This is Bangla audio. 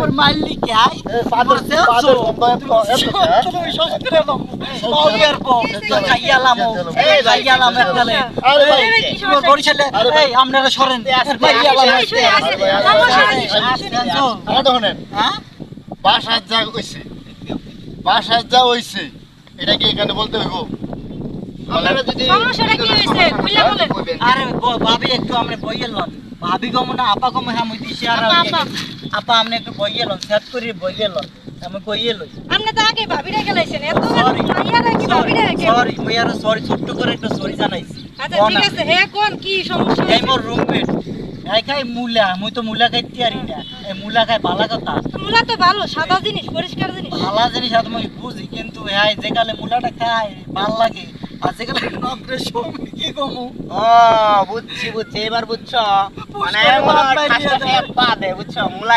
আমার মাইলি কি আই পাদর তুমি সস্ত্রে দাও পাউয়ার পো খাইয়ালাম এই খাইয়ালাম একটালে আরে ভাই তোমার বরিশালে এই আপনারা সরেন খাইয়ালাম আমার দেখেন হ্যাঁ বাসায় যা হইছে বাসায় যা হইছে এটা কি এখানে বলতে হইব আপনারা যদি সমস্যাটা কি হইছে খুলে বলেন আরে ভাবি একটু আমরা বইয়েলন ভাবি গম না আপা গম হ্যাঁ মুই দিছি আর আপা আপনি একটু বইয়েলন সেট করি বইয়েলন আমি কইয়েলই আপনি তো আগে ভাবিরা গেলাইছেন এত Sorry. মাইয়ারা কি ভাবিরা কে সরি মুই আর সরি ছোট্ট করে একটা সরি জানাইছি আচ্ছা ঠিক আছে হে কোন কি সমস্যা এই মোর রুমমেট এই খাই মুলা মুই তো মুলা খাইতে পারি না এই মুলা খাই ভালো কথা মুলা তো ভালো সাদা জিনিস পরিষ্কার জিনিস ভালো জিনিস আর মুই বুঝি কিন্তু হ্যাঁ যে কালে মুলাটা খাই ভাল লাগে আর যে কালে নকরে সময় কি কমু বুঝছি এবার বুঝছো মানে পুষ্কর বাপ বাইরিয়া দেয়। পা দে বুঝছো মুলা